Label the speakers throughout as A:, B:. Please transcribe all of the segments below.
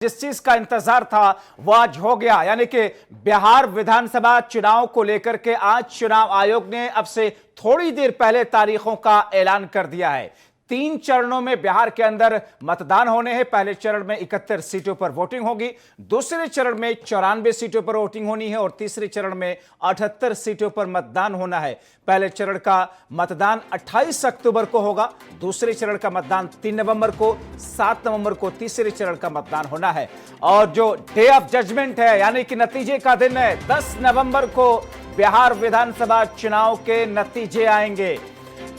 A: जिस चीज का इंतजार था वह आज हो गया, यानी कि बिहार विधानसभा चुनाव को लेकर के आज चुनाव आयोग ने अब से थोड़ी देर पहले तारीखों का ऐलान कर दिया है। 3 चरणों में बिहार के अंदर मतदान होने हैं। पहले चरण में 71 सीटों पर वोटिंग होगी, दूसरे चरण में 94 सीटों पर वोटिंग होनी है और तीसरे चरण में 78 सीटों पर मतदान होना है। पहले चरण का मतदान 28 अक्टूबर को होगा, दूसरे चरण का मतदान 3 नवंबर को, 7 नवंबर को तीसरे चरण का मतदान होना है। और जो डे ऑफ जजमेंट है यानी कि नतीजे का दिन है, 10 नवंबर को बिहार विधानसभा चुनाव के नतीजे आएंगे।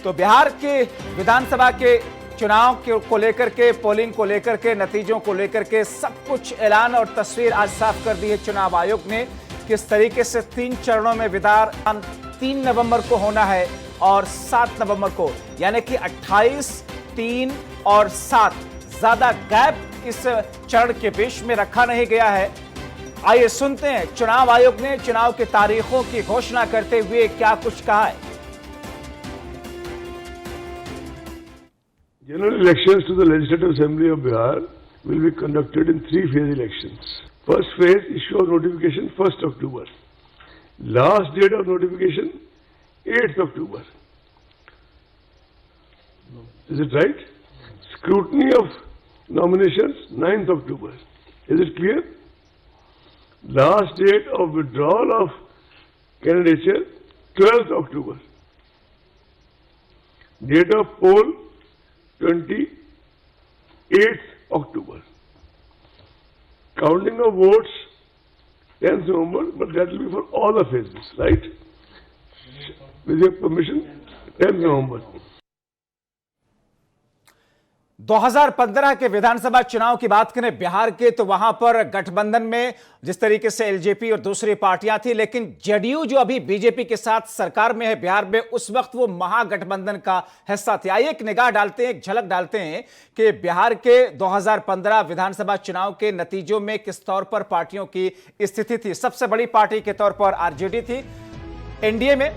A: तो बिहार के विधानसभा के चुनाव को लेकर के, पोलिंग को लेकर के, नतीजों को लेकर के सब कुछ ऐलान और तस्वीर आज साफ कर दी है चुनाव आयोग ने। किस तरीके से 3 चरणों में विधान 3 नवंबर को होना है और 7 नवंबर को, यानी कि 28, 3 और 7, ज्यादा गैप इस चरण के बीच में रखा नहीं गया है। आइए सुनते हैं चुनाव आयोग ने चुनाव की तारीखों की घोषणा करते हुए क्या कुछ कहा है।
B: General elections to the Legislative Assembly of Bihar will be conducted in 3-phase elections. First phase, issue of notification 1st October. Last date of notification 8th October. Is it right? Scrutiny of nominations 9th October. Is it clear? Last date of withdrawal of candidature 12th October. Date of poll 28th October. Counting of votes 10th November, but that will be for all the phases, right? With your permission, 10th November.
A: 2015 के विधानसभा चुनाव की बात करें बिहार के, तो वहां पर गठबंधन में जिस तरीके से एलजेपी और दूसरी पार्टियां थी, लेकिन जेडीयू जो अभी बीजेपी के साथ सरकार में है बिहार में, उस वक्त वो महागठबंधन का हिस्सा थी। आइए एक निगाह डालते हैं, एक झलक डालते हैं कि बिहार के 2015 विधानसभा चुनाव के नतीजों में किस तौर पर पार्टियों की स्थिति थी। सबसे बड़ी पार्टी के तौर पर आरजेडी थी। एनडीए में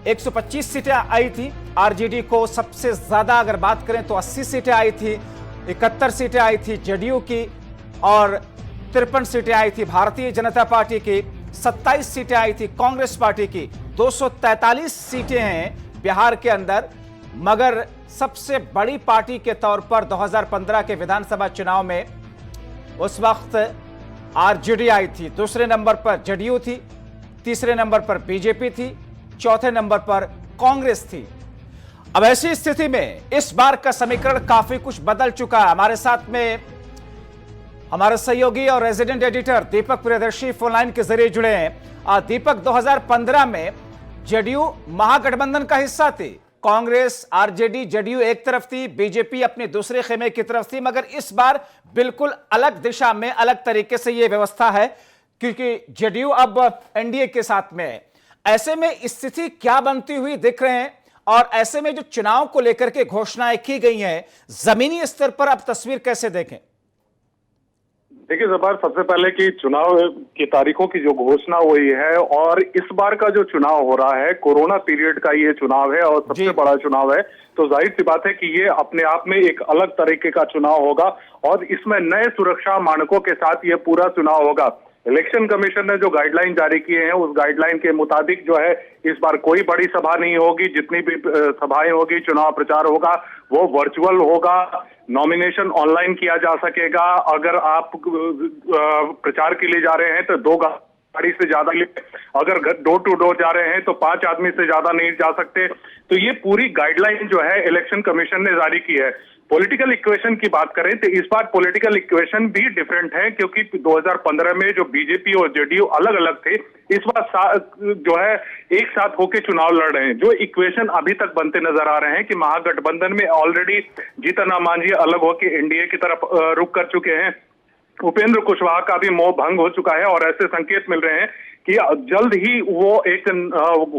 A: 125 सीटें आई थी, आरजेडी को सबसे ज्यादा अगर बात करें तो 80 सीटें आई थी, 71 सीटें आई थी जेडीयू की और 53 सीटें आई थी भारतीय जनता पार्टी की, 27 सीटें आई थी कांग्रेस पार्टी की। 243 सीटें हैं बिहार के अंदर, मगर सबसे बड़ी पार्टी के तौर पर 2015 के विधानसभा चुनाव में उस वक्त आरजेडी आई थी, दूसरे नंबर पर जेडीयू थी, तीसरे नंबर पर बीजेपी थी, चौथे नंबर पर कांग्रेस थी। अब ऐसी स्थिति में इस बार का समीकरण काफी कुछ बदल चुका है। हमारे साथ में हमारे सहयोगी और रेजिडेंट एडिटर दीपक प्रियदर्शी फोनलाइन के जरिए जुड़े हैं। दीपक, 2015 में जेडीयू महागठबंधन का हिस्सा थी, कांग्रेस आरजेडी जेडीयू एक तरफ थी, बीजेपी अपने दूसरे खेमे की तरफ थी, मगर इस बार बिल्कुल अलग दिशा में, अलग तरीके से यह व्यवस्था है क्योंकि जेडीयू अब एनडीए के साथ में है। ऐसे में स्थिति क्या बनती हुई दिख रहे हैं और ऐसे में जो चुनाव को लेकर के घोषणाएं की गई हैं, जमीनी स्तर पर अब तस्वीर कैसे देखें?
C: देखिए जबार, सबसे पहले कि चुनाव की तारीखों की जो घोषणा हुई है और इस बार का जो चुनाव हो रहा है, कोरोना पीरियड का ये चुनाव है और सबसे बड़ा चुनाव है, तो जाहिर सी बात है कि ये अपने आप में एक अलग तरीके का चुनाव होगा और इसमें नए सुरक्षा मानकों के साथ ये पूरा चुनाव होगा। इलेक्शन कमीशन ने जो गाइडलाइन जारी किए हैं, उस गाइडलाइन के मुताबिक जो है इस बार कोई बड़ी सभा नहीं होगी, जितनी भी सभाएं होगी, चुनाव प्रचार होगा वो वर्चुअल होगा, नॉमिनेशन ऑनलाइन किया जा सकेगा। अगर आप प्रचार के लिए जा रहे हैं तो 2 गाड़ी से ज्यादा, अगर डोर टू डोर जा रहे हैं तो 5 आदमी से ज्यादा नहीं जा सकते। तो ये पूरी गाइडलाइन जो है इलेक्शन कमीशन ने जारी की है। पॉलिटिकल इक्वेशन की बात करें तो इस बार पॉलिटिकल इक्वेशन भी डिफरेंट है, क्योंकि 2015 में जो बीजेपी और जेडीयू अलग अलग थे, इस बार जो है एक साथ होकर चुनाव लड़ रहे हैं। जो इक्वेशन अभी तक बनते नजर आ रहे हैं कि महागठबंधन में ऑलरेडी जीतन राम मांझी अलग होकर एनडीए की तरफ रुख कर चुके हैं, उपेंद्र कुशवाहा का भी मोह भंग हो चुका है और ऐसे संकेत मिल रहे हैं कि जल्द ही वो एक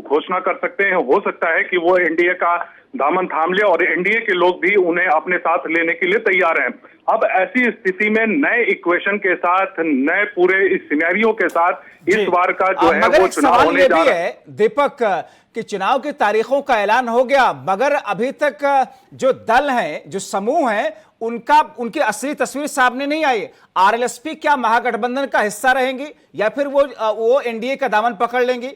C: घोषणा कर सकते हैं। हो सकता है कि वो एनडीए का दामन थाम ले और एनडीए के लोग भी उन्हें अपने साथ लेने के लिए तैयार हैं। अब ऐसी स्थिति में नए इक्वेशन के साथ, नए पूरे सिनेरियो के साथ इस बार का जो है वो चुनाव होने जा रहा है।
A: दीपक, कि चुनाव की तारीखों का ऐलान हो गया, मगर अभी तक जो दल हैं, जो समूह हैं, उनकी असली तस्वीर सामने नहीं आई। आरएलएसपी क्या महागठबंधन का हिस्सा रहेंगी या फिर वो एनडीए का दामन पकड़ लेंगी?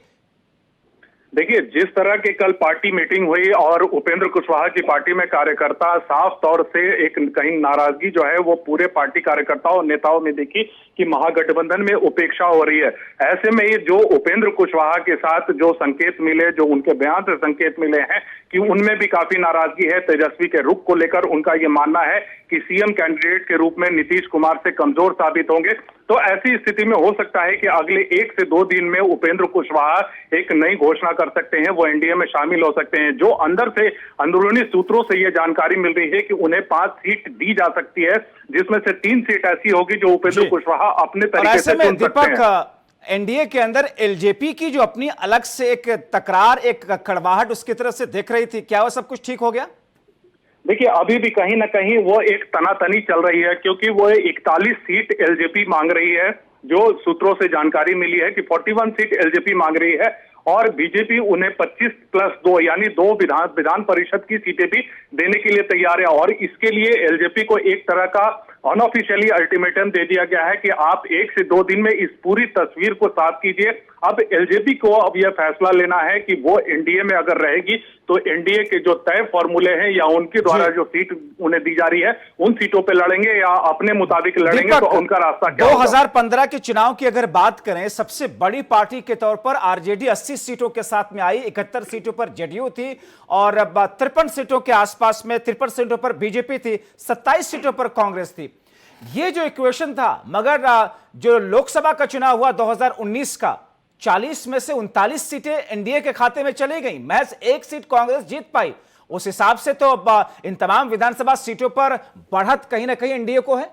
C: देखिए, जिस तरह की कल पार्टी मीटिंग हुई और उपेंद्र कुशवाहा की पार्टी में कार्यकर्ता साफ तौर से एक कहीं नाराजगी जो है वो पूरे पार्टी कार्यकर्ताओं और नेताओं में देखी कि महागठबंधन में उपेक्षा हो रही है। ऐसे में ये जो उपेंद्र कुशवाहा के साथ जो संकेत मिले, जो उनके बयान से संकेत मिले हैं कि उनमें भी काफी नाराजगी है तेजस्वी के रुख को लेकर। उनका ये मानना है कि सीएम कैंडिडेट के रूप में नीतीश कुमार से कमजोर साबित होंगे। तो ऐसी स्थिति में हो सकता है कि अगले 1 से 2 दिन में उपेंद्र कुशवाहा एक नई घोषणा कर सकते हैं, वो एनडीए में शामिल हो सकते हैं। जो अंदर से अंदरूनी सूत्रों से ये जानकारी मिल रही है कि उन्हें 5 सीट दी जा सकती है, जिसमें से 3 सीट ऐसी होगी जो उपेंद्र कुशवाहा अपने तरीके से चुन सकते हैं।
A: एनडीए के अंदर एलजेपी की जो अपनी अलग से एक तकरार, एक कड़वाहट उसकी तरफ से देख रही थी, क्या वो सब कुछ ठीक हो गया?
C: देखिए, अभी भी कहीं ना कहीं वो एक तनातनी चल रही है, क्योंकि वो 41 सीट एलजेपी मांग रही है। जो सूत्रों से जानकारी मिली है कि 41 सीट एलजेपी मांग रही है और बीजेपी उन्हें 25+2 यानी 2 विधान परिषद की सीटें भी देने के लिए तैयार है। और इसके लिए एलजेपी को एक तरह का अनऑफिशियली अल्टीमेटम दे दिया गया है कि आप 1 से 2 दिन में इस पूरी तस्वीर को साफ कीजिए। अब एलजेपी को अब यह फैसला लेना है कि वो एनडीए में अगर रहेगी तो एनडीए के जो तय फॉर्मूले हैं या उनके द्वारा जो सीट उन्हें दी जा रही है उन सीटों पे लड़ेंगे या अपने मुताबिक लड़ेंगे, तो उनका रास्ता क्या होगा?
A: 2015 के चुनाव की अगर बात करें, सबसे बड़ी पार्टी के तौर पर आरजेडी 80 सीटों के साथ में आई, 71 सीटों पर जेडीयू थी और 53 सीटों के आसपास में 53 सीटों पर बीजेपी थी, 27 सीटों पर कांग्रेस थी। ये जो इक्वेशन था, मगर जो लोकसभा का चुनाव हुआ 2019 का, 40 में से 39 सीटें एनडीए के खाते में चली गई, महज 1 सीट कांग्रेस जीत पाई। उस हिसाब से तो इन तमाम विधानसभा सीटों पर बढ़त कहीं ना कहीं एनडीए को है।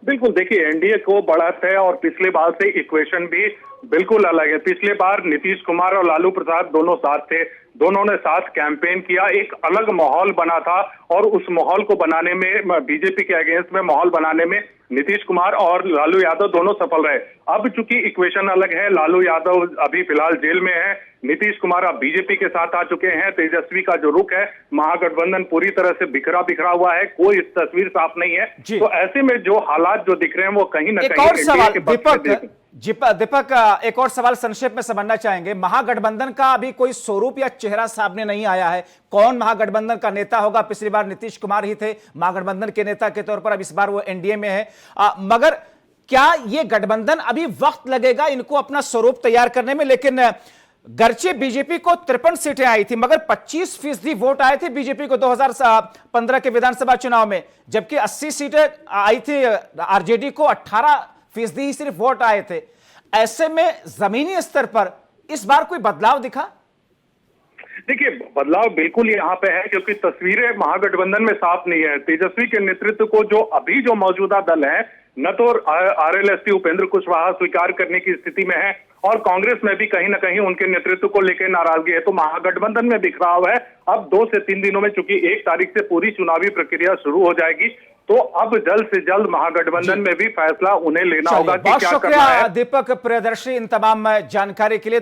C: बिल्कुल, देखिए, एनडीए को बढ़त है और पिछले बार से इक्वेशन भी बिल्कुल अलग है। पिछले बार नीतीश कुमार और लालू प्रसाद दोनों साथ थे, दोनों ने साथ कैंपेन किया, एक अलग माहौल बना था और उस माहौल को बनाने में, बीजेपी के अगेंस्ट में माहौल बनाने में नीतीश कुमार और लालू यादव दोनों सफल रहे। अब चूंकि इक्वेशन अलग है, लालू यादव अभी फिलहाल जेल में है, नीतीश कुमार अब बीजेपी के साथ आ चुके हैं, तेजस्वी का जो रुख है, महागठबंधन पूरी तरह से बिखरा बिखरा हुआ है, कोई तस्वीर साफ नहीं है। तो ऐसे में जो हालात जो दिख रहे हैं वो कहीं ना कहीं
A: दीपक, एक और सवाल संक्षेप में समझना चाहेंगे। महागठबंधन का अभी कोई स्वरूप या चेहरा सामने नहीं आया है, कौन महागठबंधन का नेता होगा? पिछली बार नीतीश कुमार ही थे महागठबंधन के नेता के तौर पर, अब इस बार वो एनडीए में है। मगर क्या ये गठबंधन, अभी वक्त लगेगा इनको अपना स्वरूप तैयार करने में, लेकिन गर्चे बीजेपी को 53 सीटें आई थी मगर 25% वोट आए थे बीजेपी को 2015 के विधानसभा चुनाव में, जबकि 80 सीटें आई थी आरजेडी को, 18% ही सिर्फ वोट आए थे। ऐसे में जमीनी स्तर पर इस बार कोई बदलाव दिखा?
C: देखिए, बदलाव बिल्कुल यहाँ पे है, क्योंकि तस्वीरें महागठबंधन में साफ नहीं है। तेजस्वी के नेतृत्व को जो मौजूदा दल है, न तो आरएलएसपी उपेंद्र कुशवाहा स्वीकार करने की स्थिति में है और कांग्रेस में भी कहीं ना कहीं उनके नेतृत्व को लेकर नाराजगी है। तो महागठबंधन में बिखराव है। अब 2 से 3 दिनों में, चूंकि 1 तारीख से पूरी चुनावी प्रक्रिया शुरू हो जाएगी, तो अब जल्द से जल्द महागठबंधन में भी फैसला उन्हें लेना होगा कि क्या करना है।
A: दीपक प्रियदर्शी, इन तमाम जानकारी के लिए।